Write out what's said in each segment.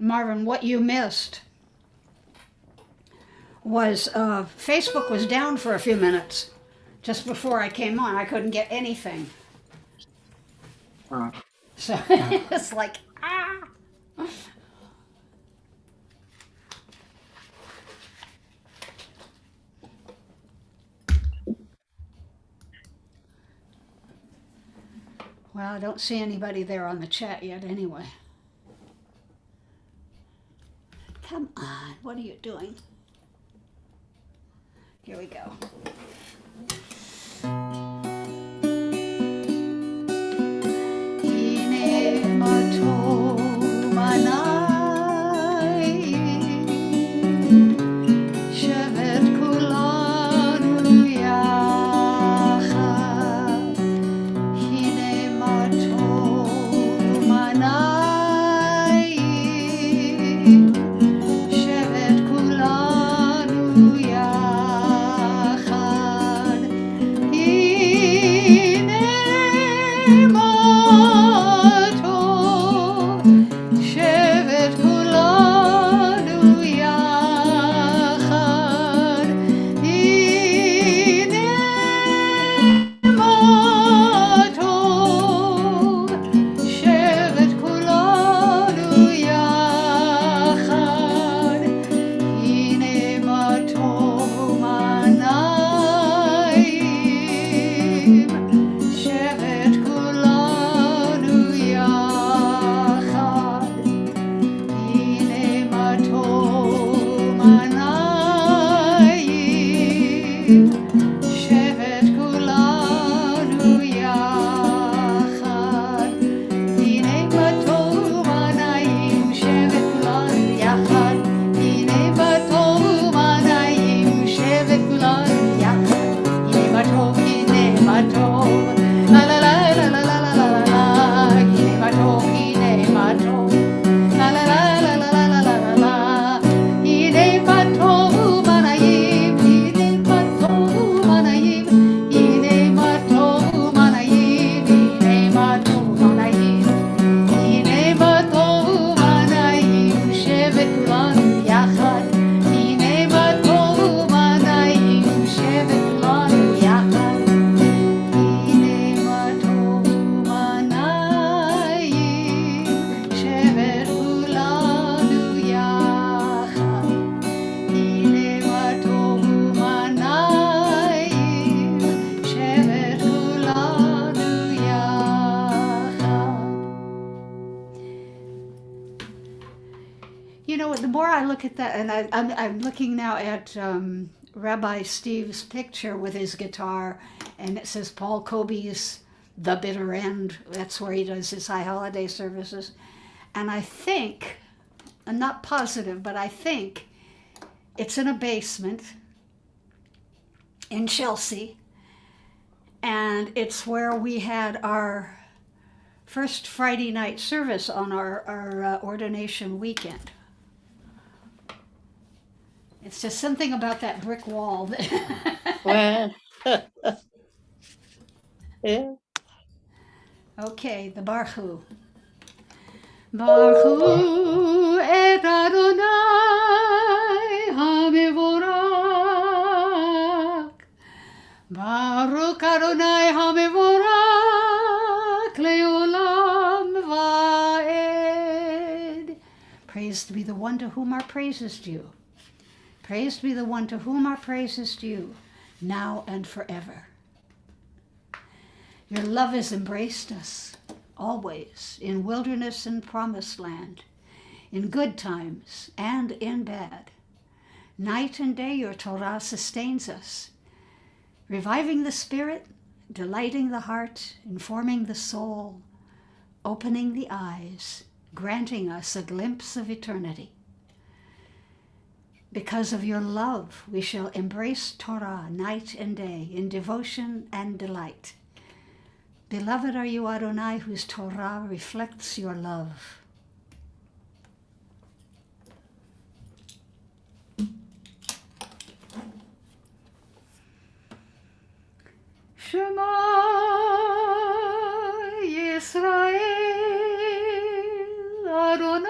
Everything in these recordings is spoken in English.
Marvin, what you missed was Facebook was down for a few minutes. Just before I came on, I couldn't get anything. So it's like, ah. Well, I don't see anybody there on the chat yet anyway. Come on, what are you doing? Here we go. You know, the more I look at that, and I'm looking now at Rabbi Steve's picture with his guitar, and it says Paul Kobe's The Bitter End. That's where he does his high holiday services. And I think, I'm not positive, but I think it's in a basement in Chelsea, and it's where we had our first Friday night service on our ordination weekend. It's just something about that brick wall. Well, yeah. Okay, the Barhu. Barhu et Adonai HaMevorak. Baruch Adonai HaMevorak Leolam Vaed. Praised be the one to whom our praise is due. Praised be the one to whom our praise is due, now and forever. Your love has embraced us, always, in wilderness and promised land, in good times and in bad. Night and day your Torah sustains us, reviving the spirit, delighting the heart, informing the soul, opening the eyes, granting us a glimpse of eternity. Because of your love, we shall embrace Torah night and day in devotion and delight. Beloved are you, Adonai, whose Torah reflects your love. Shema Yisrael Adonai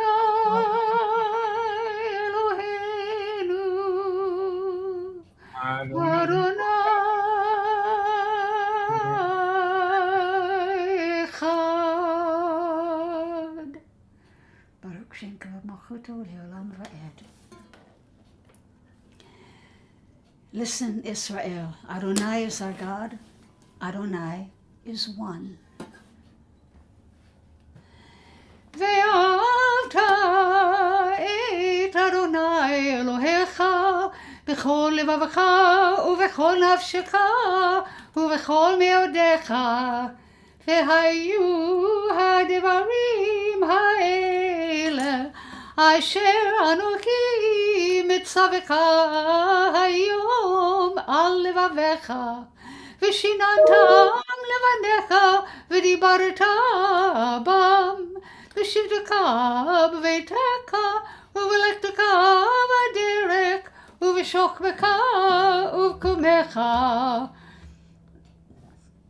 כשנקרא מלכותו לעולם ועד. Listen, Israel, Adonai is our God. Adonai is one. ואהבת את אדוני אלוהיך בכל לבבך ובכל נפשך ובכל מאודיך, והיו הדברים האלה אשר אנוכי מצווך היום על לבביך, ושיננתם לבניך ודיברת בם בשבתך בביתך ובלכתך בדרך ובשוכבך ובקומך,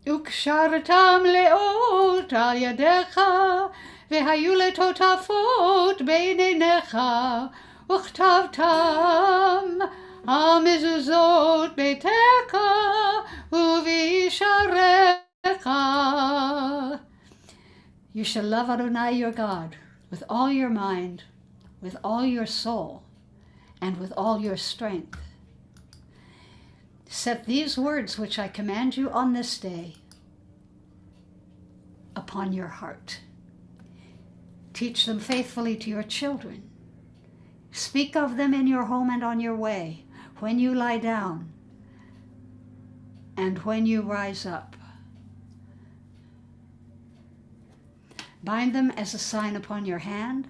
וקשרתם לאות על ידיך, והיו לטוטפות בין עיניך, וכתבתם על מזוזות ביתך ובשעריך. You shall love Adonai your God with all your mind, with all your soul, and with all your strength. Set these words which I command you on this day upon your heart. Teach them faithfully to your children. Speak of them in your home and on your way, when you lie down and when you rise up. Bind them as a sign upon your hand.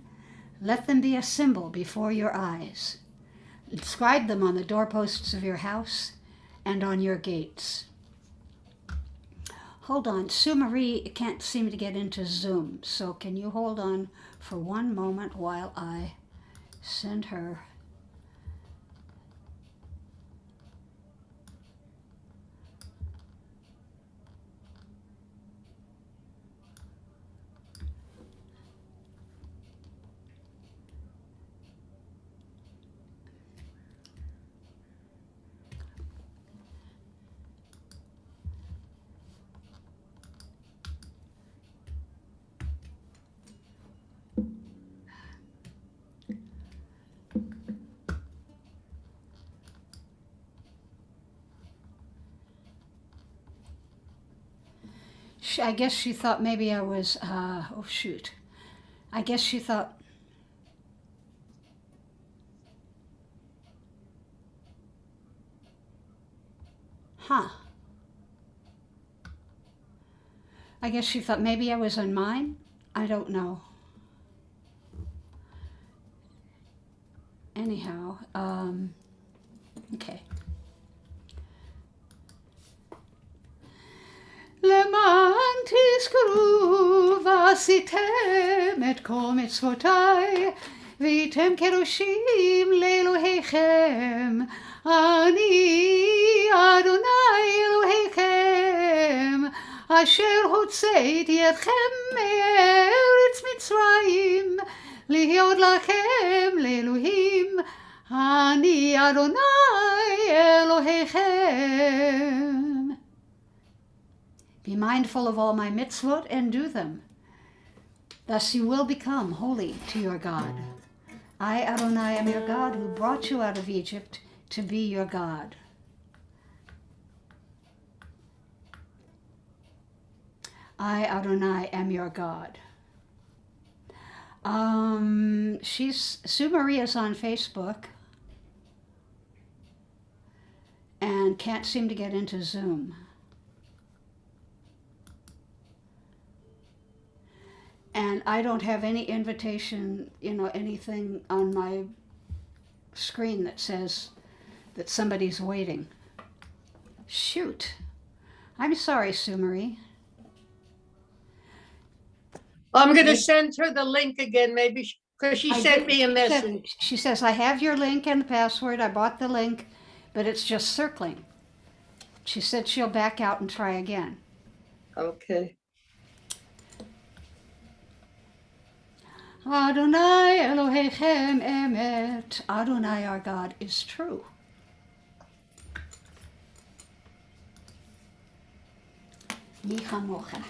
Let them be a symbol before your eyes. Inscribe them on the doorposts of your house and on your gates. Hold on, Sue Marie can't seem to get into Zoom, so can you hold on for one moment while I send her. I guess she thought maybe I was, oh shoot. I guess she thought, I guess she thought maybe I was on mine. I don't know. Anyhow, okay. למען תזכרו ועשיתם את כל מצוותיי והייתם קדושים לאלוהיכם, אני אדוני אלוהיכם אשר הוצאתי אתכם מארץ מצרים להיות לכם לאלוהים, אני אדוני אלוהיכם. Be mindful of all my mitzvot and do them. Thus you will become holy to your God. I, Adonai, am your God who brought you out of Egypt to be your God. I, Adonai, am your God. Sue Maria's on Facebook and can't seem to get into Zoom. And I don't have any invitation, anything on my screen that says that somebody's waiting. Shoot. I'm sorry, Sue Marie. I'm going to send her the link again, maybe, because she sent me a message. She says, I have your link and the password. I bought the link, but it's just circling. She said she'll back out and try again. Okay. Adonai Elohechem emet. Adonai, our God, is true. Mi chamocha.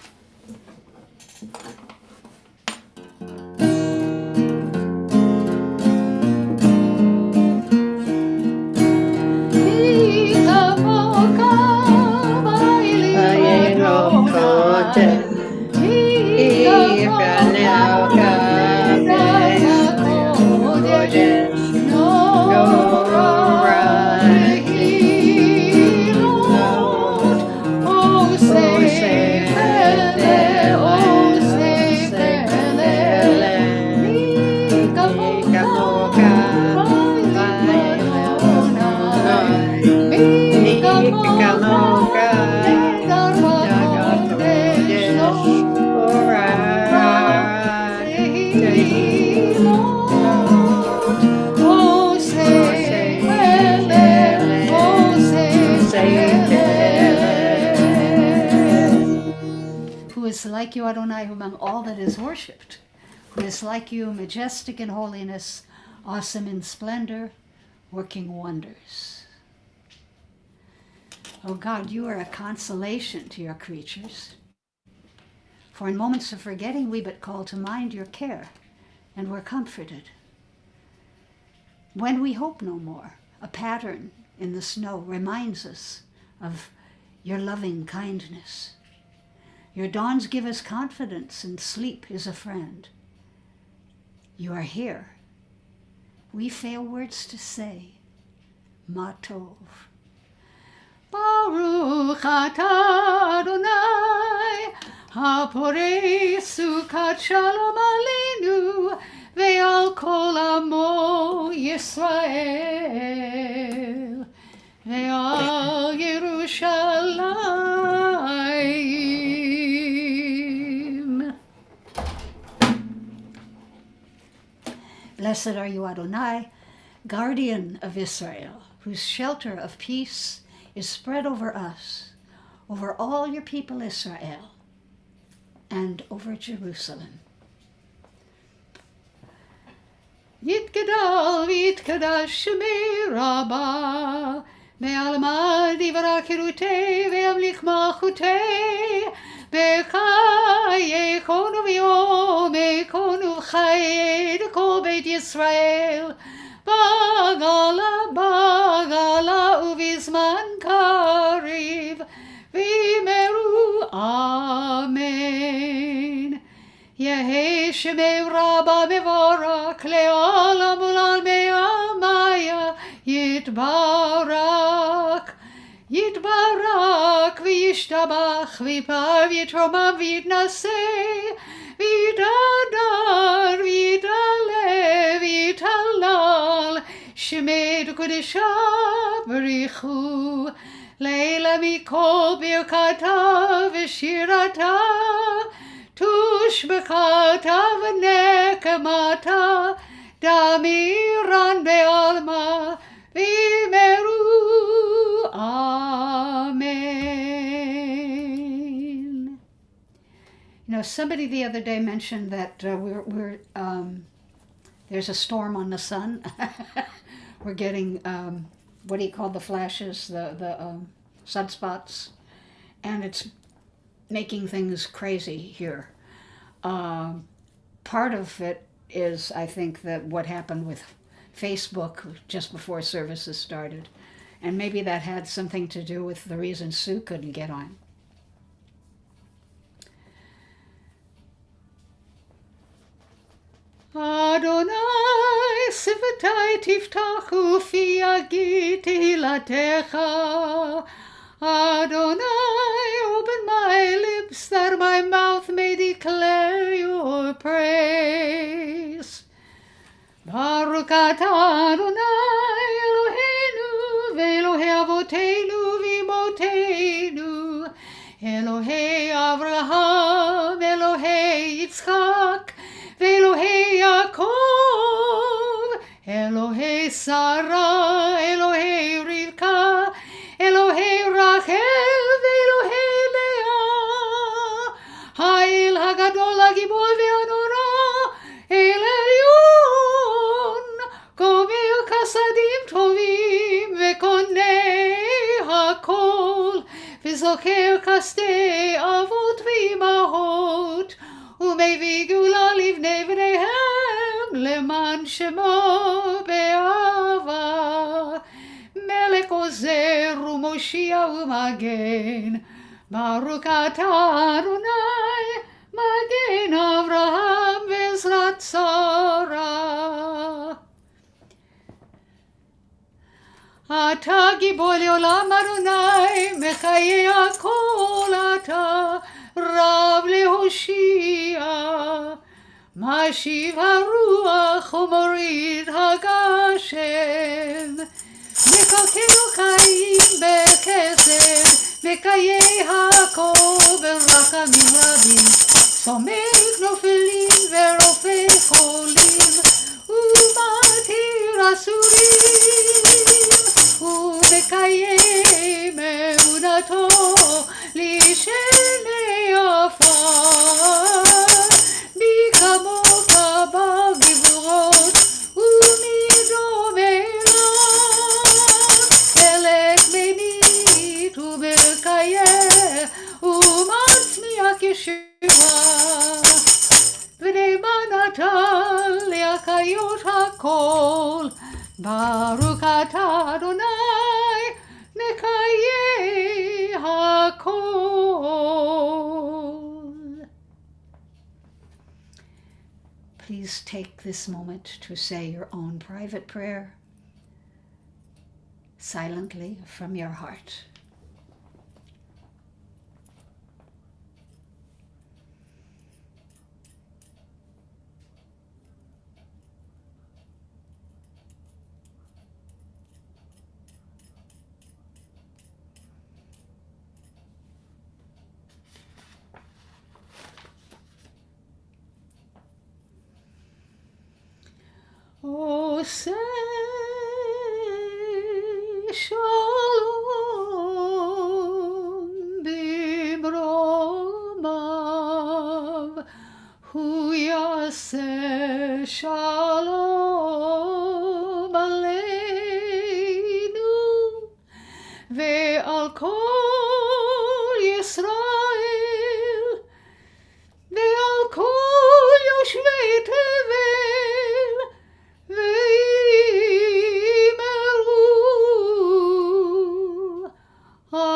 like you, Adonai, among all that is worshipped? Who is like you, majestic in holiness, awesome in splendor, working wonders? Oh God, you are a consolation to your creatures. For in moments of forgetting, we but call to mind your care, and we're comforted. When we hope no more, a pattern in the snow reminds us of your loving kindness. Your dawns give us confidence, and sleep is a friend. You are here. We fail words to say. Ma tov. Baruch atah Adonai, haporei sukat shalom aleinu, ve'al kol amo Yisrael, ve'al Yerushalayim. Blessed are you, Adonai, guardian of Israel, whose shelter of peace is spread over us, over all your people Israel, and over Jerusalem. Yitgadal v'yitkadash shemei rabbah, me'alma divra kirutei ve'amlich malchutei, b'chaye konu v'yom konu v'chaye d'kol beit Yisrael, bagala uvizman kariv v'imeru amen. Yehi shemei rabbah mevorak le'olam u'lal me'amaya yitbarak v'yishtabach v'yipav yitromam v'yitnaseh v'yitadar v'yitalev v'yitalal shemei d'kodeshav b'richu leila mikol birkata v'shirata tushbekata v'nekamata damiran be'alma v'imeru amen. You know, somebody the other day mentioned that there's a storm on the sun. We're getting what do you call the flashes, the sunspots, and it's making things crazy here. Part of it is, I think, that what happened with Facebook just before services started, and maybe that had something to do with the reason Sue couldn't get on. Adonai sivatai tiftachu fi yagi tehilatecha. Adonai, open my lips that my mouth may declare your praise. Baruch atah Adonai Eloheinu ve'Elohei avoteinu v'imotenu, Elohei Avraham, Elohei Yitzchak, ve'Elohei Yaakov, Elohei Sarah, Elohei Rivka, Elohei Rachel ve'Elohei Leah, Ha'el Hagadol Hagibor ve'Anora, El Elyon, Gomel Chasadim Tovim ve'Konei Hakol, ve'Zocher Kastei Avot ve'Imahot, U'mevii Geula livnei v'neihem leman shemo be'ava. Melech ozer u'moshia u'magen, Baruch atah Adonai, Magen Avraham ve'ezrat Sarah. Atah gibor le'olam Adonai, mechaye hakol atah, Rav lehoshia. Mashiv haruach u'morid hagashem, Mekakenu chaim bekesed, Mekayei hakol berachamim rabim, Somech nofelim ve'rofei cholim, U'matir asurim, U'mekayei me'unato lishenei afar. החיות הכל, ברוך אתה אדוני מקיים הכל. Please take this moment to say your own private prayer silently from your heart. Oh, say shalom bibromav, hu yaseh shalom aleinu, ve'al kol Yisrael, ve'al kol yoshvei tevel, Ve'imeru, Amen.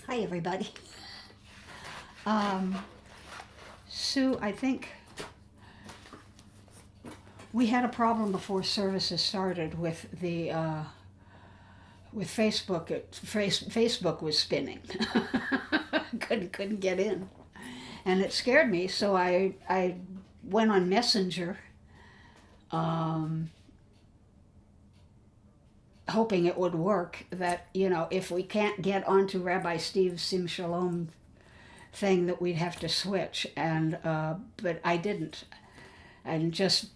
Hi, everybody. Sue, I think we had a problem before services started with the with Facebook. Facebook was spinning. couldn't get in, and it scared me. So I went on Messenger, hoping it would work. That if we can't get onto Rabbi Steve's Sim Shalom thing, that we'd have to switch. And but I didn't, and just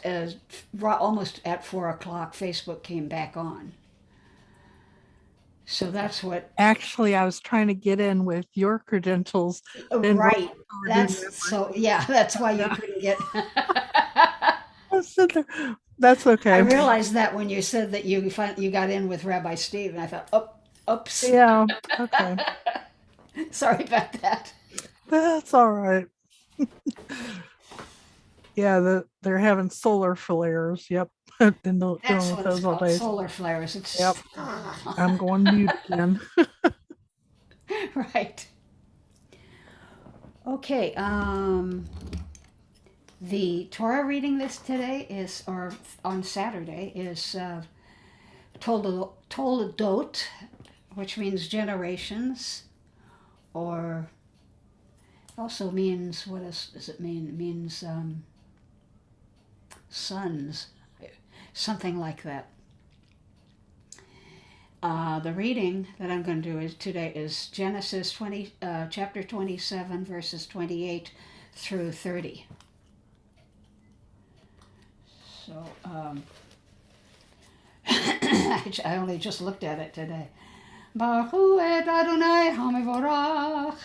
as almost at 4 o'clock, Facebook came back on. So that's what. Actually, I was trying to get in with your credentials. Right. That's why you couldn't get. That's okay. I realized that when you said that you got in with Rabbi Steve, and I thought, oops. Yeah. Okay. Sorry about that. That's all right. Yeah, they're having solar flares. Yep. And dealing with those all day. Solar flares. Yep. I'm going mute again. Right. Okay. The Torah reading on Saturday is Toledot, which means generations, or also means, what does it mean? It means sons, something like that. The reading that I'm going to do today is Genesis chapter 27, verses 28 through 30. So I only just looked at it today. Baruch et Adonai HaMevorach.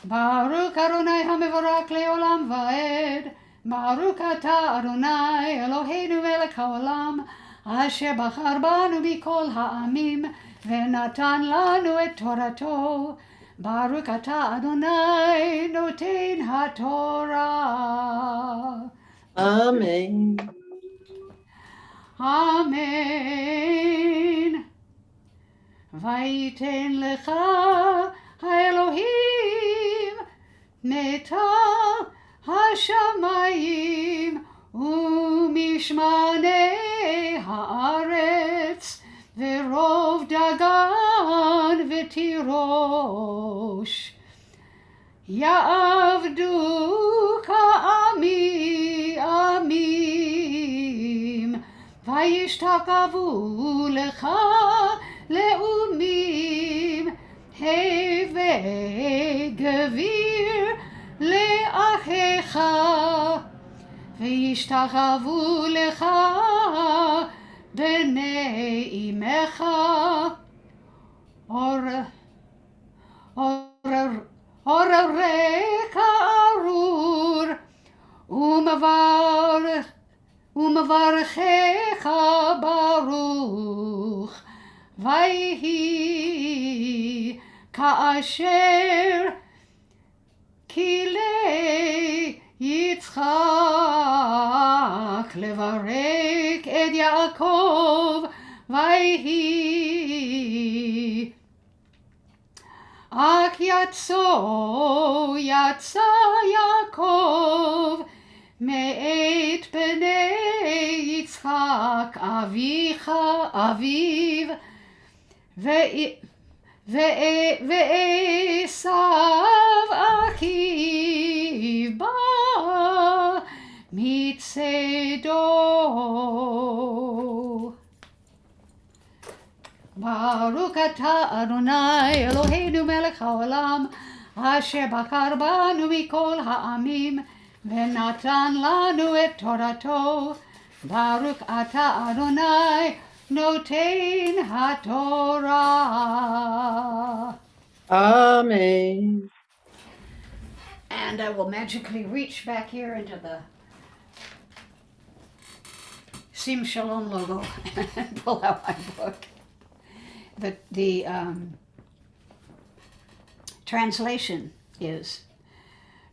Baruch Adonai HaMevorach le'olam va'ed. Baruch atah Adonai Eloheinu melech haolam, asher bachar banu mikol ha'amim, ve'natan lanu et Torato. Baruch atah Adonai noten haTorah. Amen. Amen. Vayiten lecha ha'Elohim metal hashamayim umishmanei haaretz verov dagan v'tirosh ya'avdu ka'ami amim vayishtakavu lecha le'umim hevei gevir le'achecha v'yishtachavu lecha b'nei imecha orarei ka'aru ומברכך ברוך, ויהי כאשר כלי יצחק לברק את יעקב, ויהי אך יצא יעקב מאת בני יצחק אביו, ועשיו אחיו בא מצדו. ברוך אתה אדוני אלוהינו מלך העולם, אשר בחר בנו מכל העמים ונתן לנו את תורתו. ברוך אתה אדוני נותן התורה. Amen. And I will magically reach back here into the Sim Shalom logo and pull out my book. The translation is,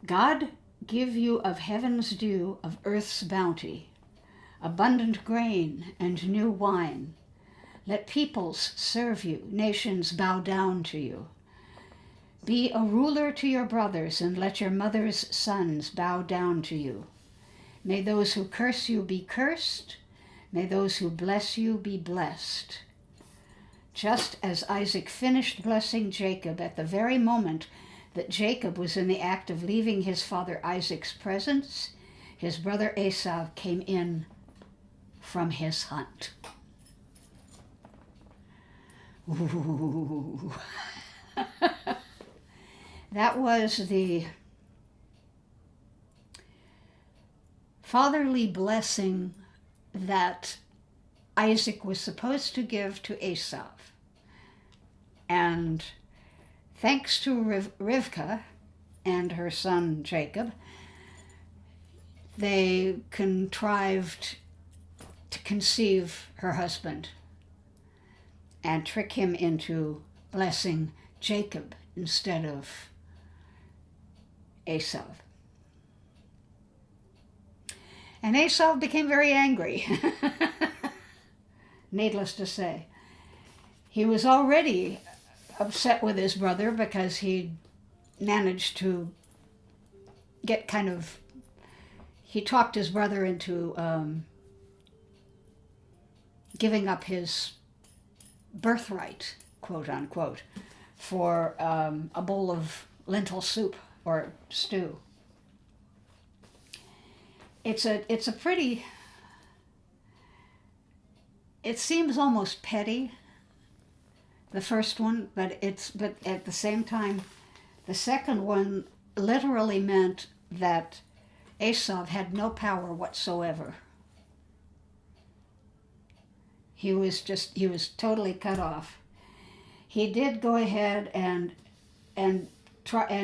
God give you of heaven's dew, of earth's bounty, abundant grain and new wine. Let peoples serve you, nations bow down to you. Be a ruler to your brothers, and let your mother's sons bow down to you. May those who curse you be cursed. May those who bless you be blessed. Just as Isaac finished blessing Jacob at the very moment that Jacob was in the act of leaving his father Isaac's presence, his brother Esau came in from his hunt. Ooh. That was the fatherly blessing that Isaac was supposed to give to Esau. And thanks to Rivka and her son Jacob, they contrived to conceive her husband and trick him into blessing Jacob instead of Esau. And Esau became very angry, needless to say. He was already upset with his brother because he managed to get he talked his brother into giving up his birthright, quote unquote, for a bowl of lentil soup or stew. It's a pretty, it seems almost petty, the first one, but at the same time, the second one literally meant that Esau had no power whatsoever. He was totally cut off. He did go ahead and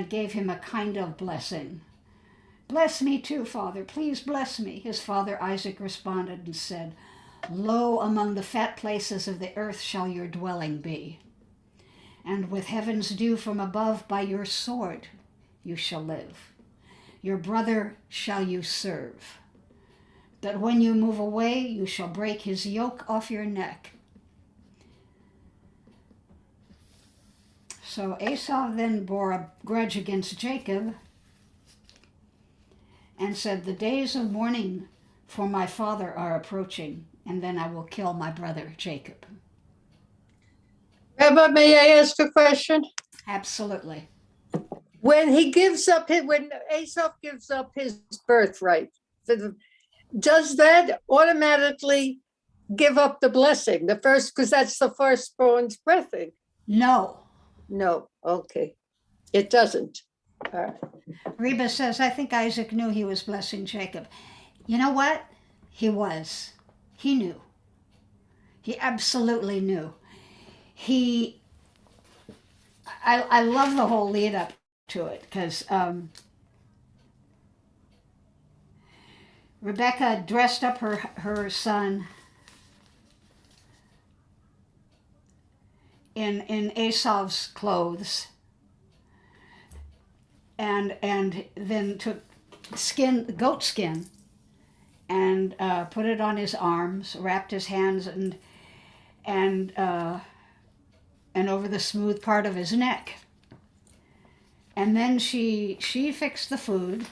gave him a kind of blessing. Bless me too, Father, please bless me. His father Isaac responded and said, Lo, among the fat places of the earth shall your dwelling be, and with heaven's dew from above by your sword you shall live. Your brother shall you serve. But when you move away, you shall break his yoke off your neck. So Esau then bore a grudge against Jacob and said, the days of mourning for my father are approaching, and then I will kill my brother Jacob. Rabbi, may I ask a question? Absolutely. When Esau gives up his birthright, does that automatically give up the blessing? The first, because that's the firstborn's blessing. No. No, okay. It doesn't. All right. Reba says, I think Isaac knew he was blessing Jacob. You know what? He was. He knew. He absolutely knew. I love the whole lead up to it, because Rebecca dressed up her son in Esau's clothes, and then took goat skin, and put it on his arms, wrapped his hands and over the smooth part of his neck. And then she fixed the food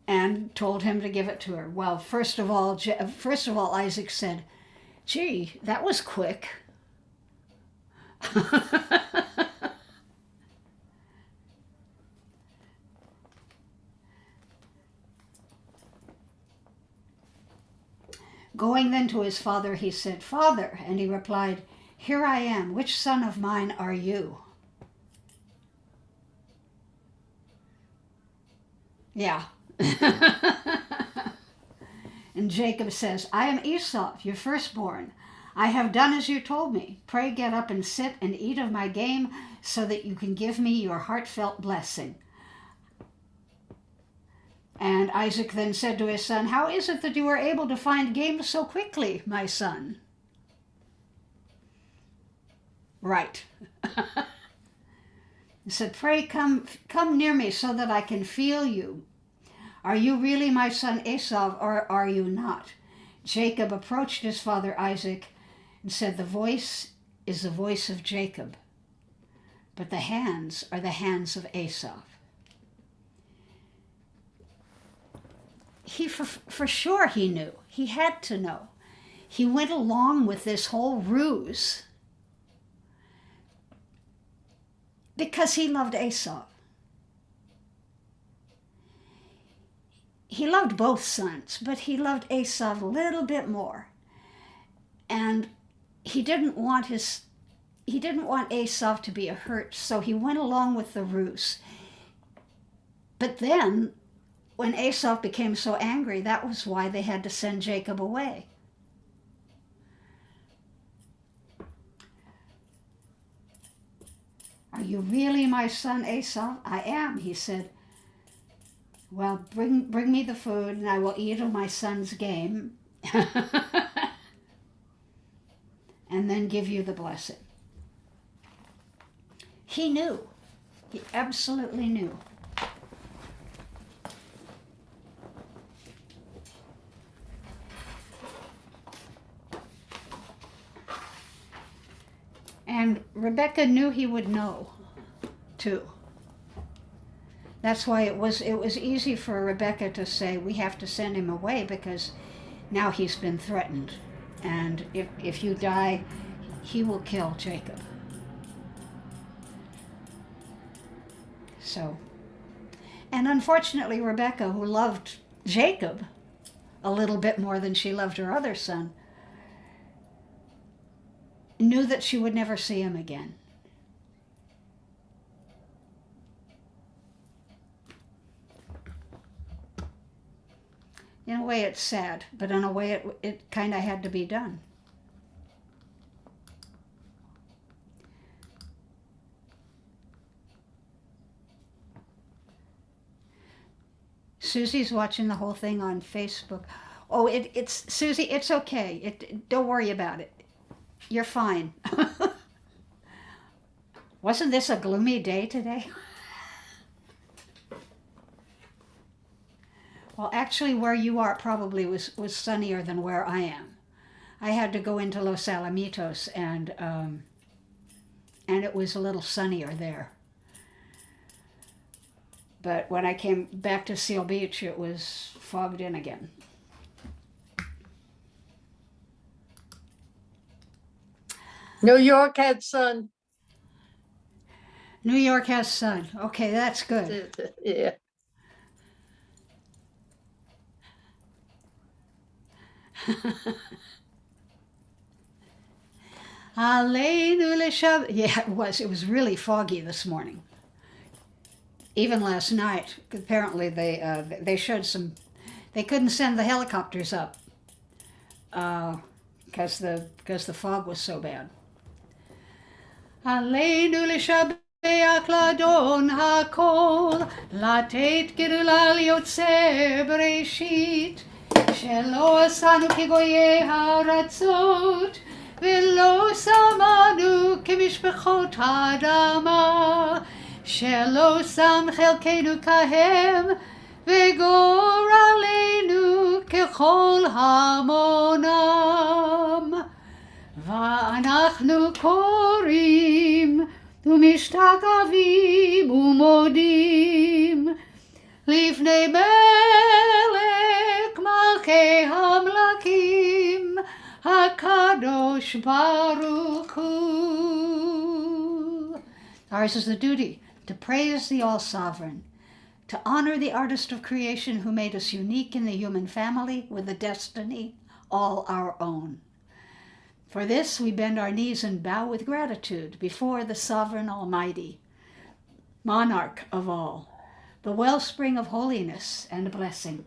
and told him to give it to her. Well, first of all, Isaac said, "Gee, that was quick." Going then to his father, he said, "Father," and he replied, "Here I am. Which son of mine are you?" Yeah. And Jacob says, "I am Esau, your firstborn. I have done as you told me. Pray get up and sit and eat of my game so that you can give me your heartfelt blessing." And Isaac then said to his son, "How is it that you are able to find game so quickly, my son?" Right. He said, "Pray come near me so that I can feel you. Are you really my son Esau, or are you not?" Jacob approached his father Isaac and said, "The voice is the voice of Jacob, but the hands are the hands of Esau." He for sure he knew. He had to know. He went along with this whole ruse because he loved Esau. He loved both sons, but he loved Esau a little bit more. And he didn't want Esau to be hurt, so he went along with the ruse. But then, when Esau became so angry, that was why they had to send Jacob away. "Are you really my son Esau?" "I am," he said. "Well, bring me the food, and I will eat of my son's game, and then give you the blessing." He knew. He absolutely knew. And Rebecca knew he would know, too. That's why it was easy for Rebecca to say, "We have to send him away because now he's been threatened. And if you die, he will kill Jacob." So, and unfortunately, Rebecca, who loved Jacob a little bit more than she loved her other son, knew that she would never see him again. In a way, it's sad, but in a way, it kind of had to be done. Susie's watching the whole thing on Facebook. Oh, it's Susie. It's okay. Don't worry about it. You're fine. Wasn't this a gloomy day today? Well, actually, where you are probably was sunnier than where I am. I had to go into Los Alamitos, and it was a little sunnier there. But when I came back to Seal Beach, it was fogged in again. New York had sun. New York has sun. Okay, that's good. Yeah. Hallelujah. Yeah, it was. It was really foggy this morning. Even last night, apparently they showed some. They couldn't send the helicopters up because the fog was so bad. Hallelujah. לאדון הכל, לתת גדולה ליוצר בראשית, שלא עשנו כגויי הארצות, ולא שמנו כמשפחות האדמה, שלא שם חלקנו כהם, וגורלנו ככל המונם. ואנחנו קוראים ומשתחווים ומודים לפני מלך מלכי המלכים הקדוש ברוך הוא. Ours is the duty to praise the all-sovereign, to honor the artist of creation who made us unique in the human family with a destiny all our own. For this, we bend our knees and bow with gratitude before the sovereign Almighty, monarch of all, the wellspring of holiness and blessing.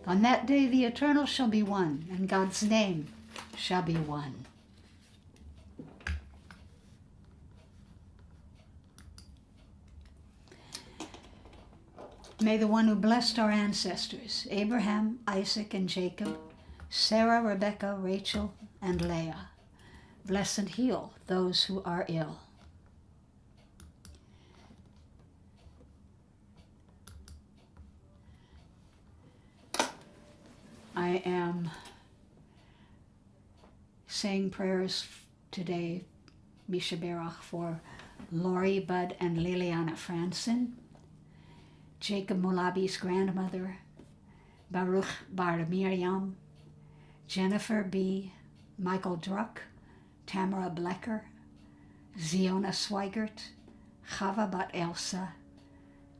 On that day the eternal shall be one, and God's name shall be one. May the one who blessed our ancestors, Abraham, Isaac, and Jacob, Sarah, Rebekah, Rachel, and Leah, bless and heal those who are ill. I am saying prayers today, Misha Berach, for Lori, Bud, and Liliana Franson, Jacob Molabi's grandmother, Baruch Bar Miriam, Jennifer B., Michael Druck, Tamara Blecker, Ziona Swigert, Chava Bat Elsa,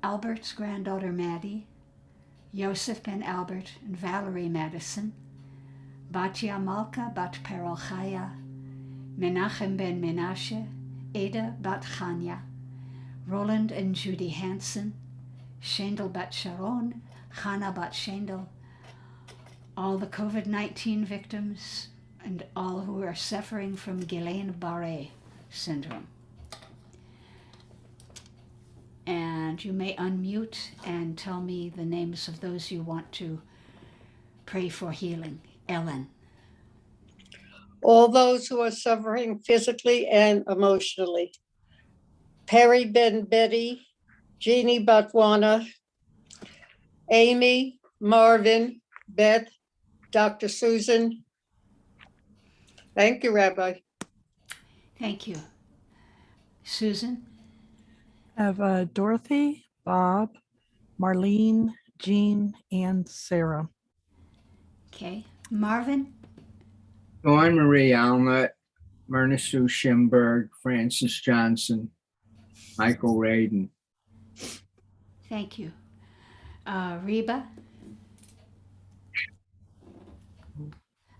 Albert's granddaughter Maddie, Yosef Ben Albert and Valerie Madison, Batya Malka Bat Perel Chaya, Menachem Ben Menashe, Ada Bat Chanya, Roland and Judy Hansen, Shendel Bat Sharon, Chana Bat Shendel, all the COVID-19 victims, and all who are suffering from Guillain-Barré syndrome. And you may unmute and tell me the names of those you want to pray for healing. Ellen. All those who are suffering physically and emotionally. Perry Ben Betty, Jeannie Batwana, Amy, Marvin, Beth, Dr. Susan. Thank you, Rabbi. Thank you. Susan? I have Dorothy, Bob, Marlene, Jean, and Sarah. Okay. Marvin? Dawn Marie Alnut, Myrna Sue Schimberg, Francis Johnson, Michael Radin. Thank you. Reba?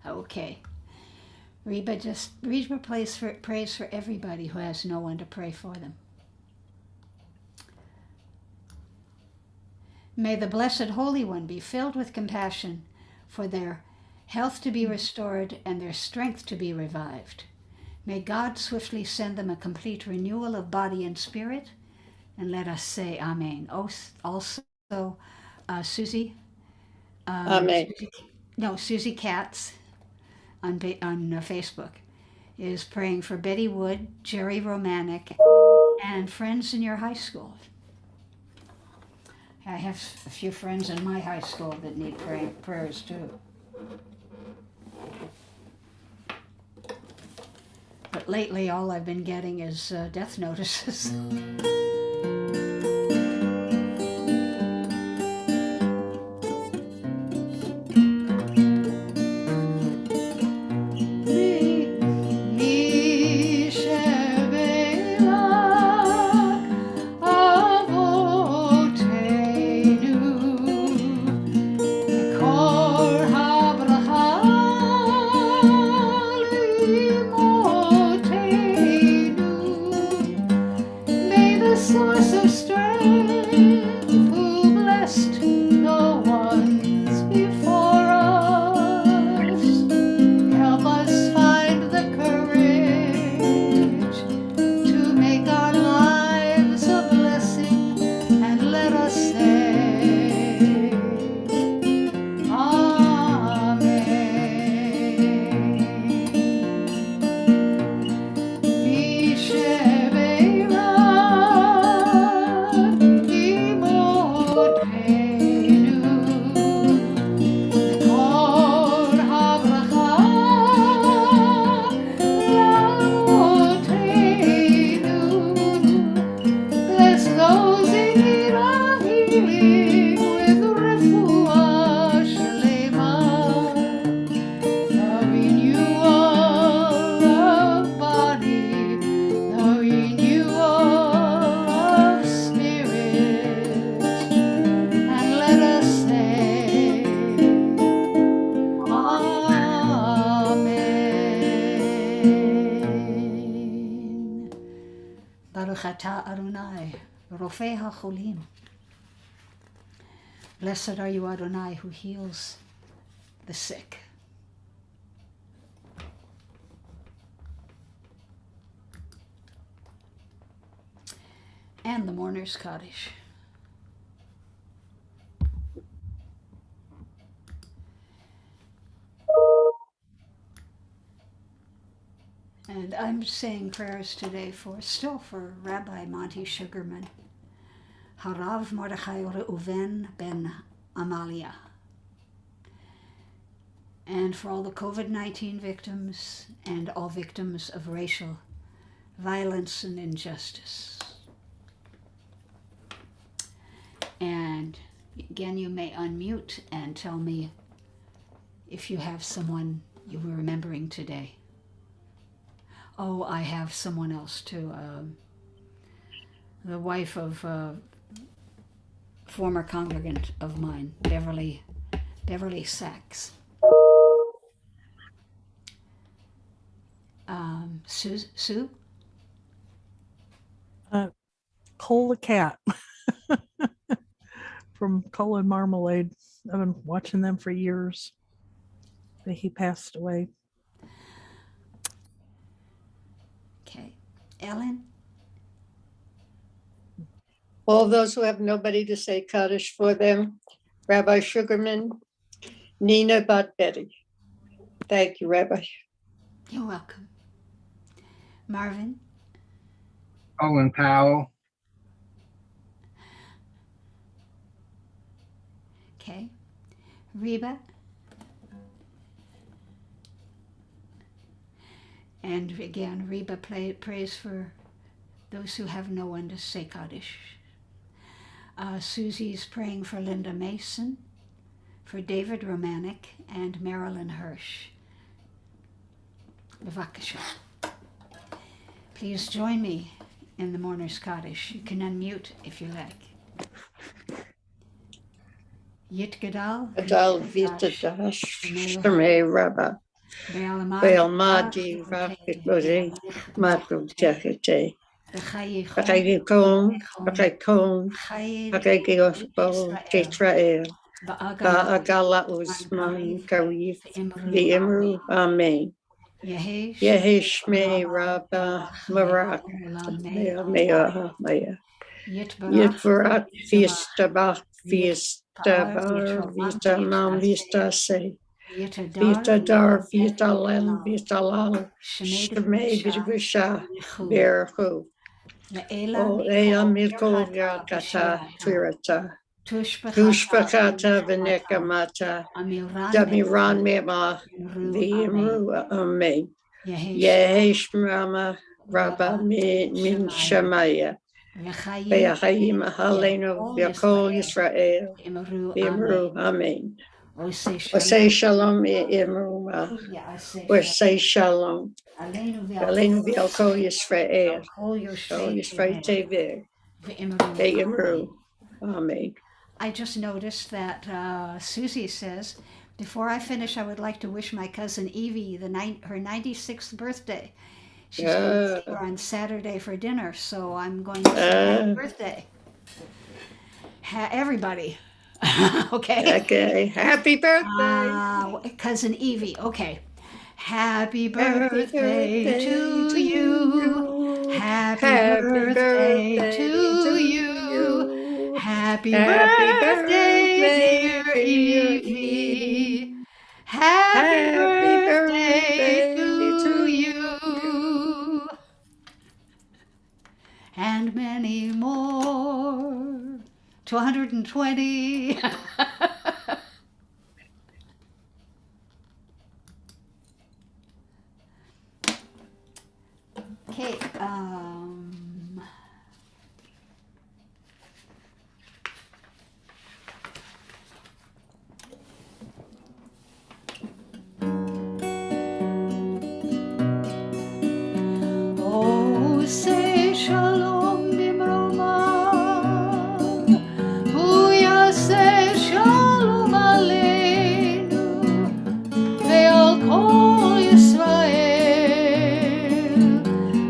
Okay. Reba prays for everybody who has no one to pray for them. May the Blessed Holy One be filled with compassion for their health to be restored and their strength to be revived. May God swiftly send them a complete renewal of body and spirit, And let us say amen. Also, Susie. Amen. Susie Katz on Facebook is praying for Betty Wood, Jerry Romanek, and friends in your high school. I have a few friends in my high school that need prayers too. But lately, all I've been getting is death notices. Source of strength, who blessed the ones before us, help us find the courage to make our lives a blessing, and let us say, Amen. Bless those in need of healing with refuah shlema, the renewal of body, the renewal of spirit, and let us say, Amen. Baruch atah Adonai, Rofei HaCholim. Blessed are you, Adonai, who heals the sick. And the mourner's Kaddish. And I'm saying prayers today for Rabbi Monty Sugarman, Harav Mordechai Reuven ben Amalia, and for all the COVID-19 victims and all victims of racial violence and injustice. And again, you may unmute and tell me if you have someone you were remembering today. Oh, I have someone else too. The wife of a former congregant of mine, Beverly Sachs. Sue? Cole the cat from Cole and Marmalade. I've been watching them for years, but he passed away. Okay. Ellen? All those who have nobody to say Kaddish for them, Rabbi Sugarman, Nina Bat Betty. Thank you, Rabbi. You're welcome. Marvin? Colin Powell, Okay. Reba? And again, Reba prays for those who have no one to say Kaddish. Susie's praying for Linda Mason, for David Romanek, and Marilyn Hirsch. Bevakasha. Please join me in the mourner's Kaddish. You can unmute if you like. Yit Gadal. Adal Vitadash, Shemei Rabba, Be'almadi, Rakit Bode, Matu Jekete, Akagikom, Akagiof, Israel, Ba'agala Uzman, Karif, V'imru, Amen. Yehishmei Rabba, Marak, Mea, Yitvarat Vista Bach Vista Bar Vista Mam Vista Se Vista Dar Vista Lel Vista Lal Shemay Vidvisha Berhu O Ea Milko Yakata Twirata Tushpakata Venekamata Damiran Mema Vimru Amen Yehesh Rama Rabba Min Shamaya Ve'achayim Halenu V'Kol Yisrael V'Imru Amen. Osei Shalom V'Imru Osei Shalom Alenu V'Kol Yisrael Kol Yisrael Teveh V'Imru Amen. I just noticed that Susie says, before I finish, I would like to wish my cousin Evie her 96th birthday. She's going to see her on Saturday for dinner, so I'm going to say happy birthday. Everybody. Okay. Okay. Happy birthday. Cousin Evie. Okay. Happy birthday to you. Happy birthday to you. Happy birthday, dear Evie. Happy birthday to you. And many more. 220. Okay, oh, say shalom bimroma, huya say shalom aleinu, ve'al kol Yisrael,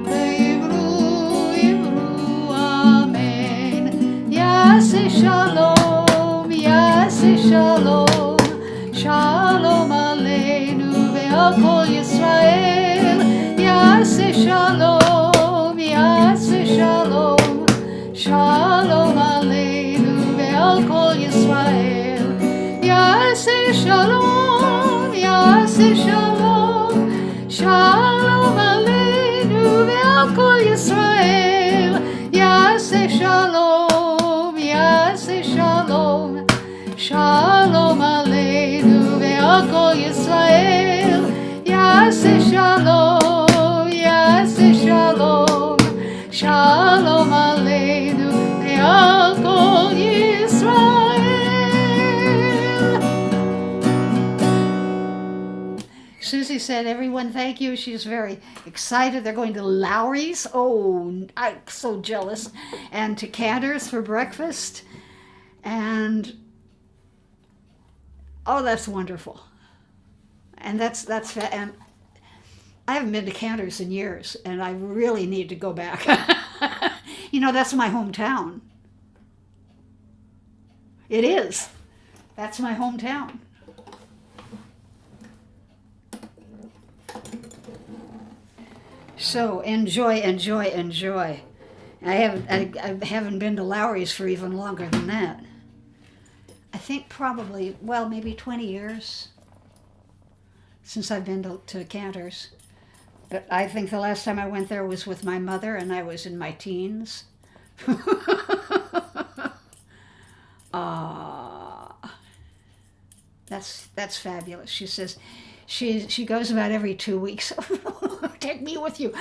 ve'imru amen. Yaseh shalom, shalom aleinu, ve'al kol Yisrael. Yaseh shalom, shalom aleinu ve'al kol Yisrael. Yaseh shalom, shalom aleinu ve'al kol Yisrael. Yaseh shalom, shalom aleinu ve'al kol Yisrael. Yaseh shalom, shalom aleinu ve'al kol Yisrael. Susie said, everyone, thank you. She's very excited. They're going to Lowry's. Oh, I'm so jealous. And to Cantor's for breakfast. And, oh, that's wonderful. And and I haven't been to Cantor's in years, and I really need to go back. You know, that's my hometown. It is. That's my hometown. So enjoy. I haven't been to Lowry's for even longer than that. I think probably, well, maybe 20 years since I've been to Cantor's. But I think the last time I went there was with my mother, and I was in my teens. That's fabulous. She says she goes about every 2 weeks. Take me with you.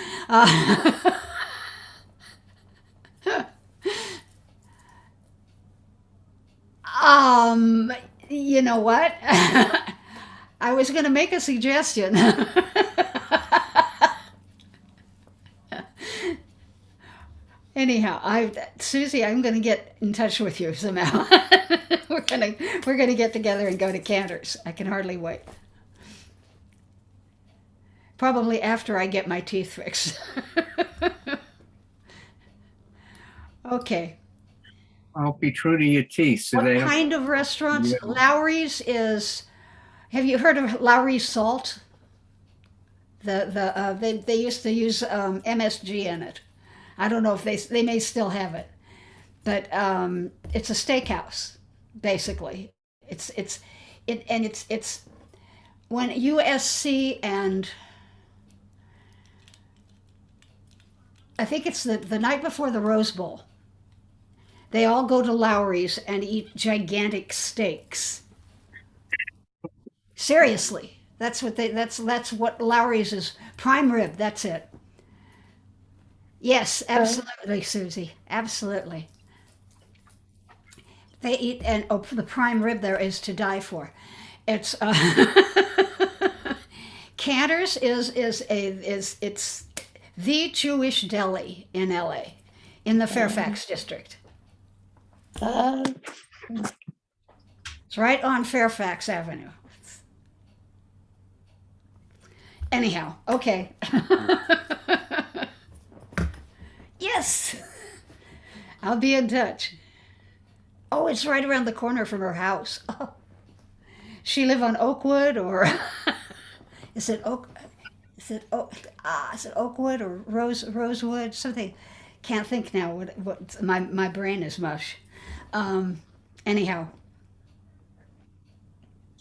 You know what? I was going to make a suggestion. Anyhow, Susie, I'm going to get in touch with you somehow. We're going to get together and go to Cantor's. I can hardly wait. Probably after I get my teeth fixed. Okay. I'll be true to your teeth. So what kind of restaurants? Yeah. Lowry's is. Have you heard of Lowry's Salt? They used to use MSG in it. I don't know if they may still have it, but it's a steakhouse, basically. It's when USC and I think it's the night before the Rose Bowl. They all go to Lowry's and eat gigantic steaks. Seriously, that's what Lowry's is. Prime rib. That's it. Yes, absolutely, Susie. Absolutely. They eat, and the prime rib there is to die for. It's Cantor's is it's the Jewish deli in LA, in the Fairfax district. It's right on Fairfax Avenue. Anyhow, okay. Yes, I'll be in touch. Oh, it's right around the corner from her house. Oh. She live on Oakwood, or is it Oak? Is it Oakwood or Rosewood? Something. Can't think now. What my brain is mush. Anyhow,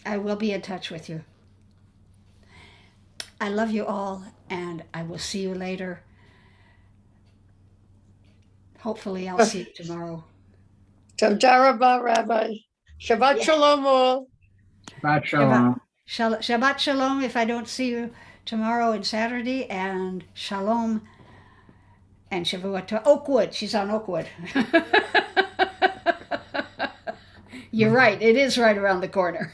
I will be in touch with you. I love you all, and I will see you later. Hopefully, I'll see you tomorrow. Toda rabah, Rabbi. Shabbat shalom all. Shabbat shalom. Shabbat shalom if I don't see you tomorrow and Saturday, and shalom and Shavuot to Oakwood. She's on Oakwood. You're right. It is right around the corner.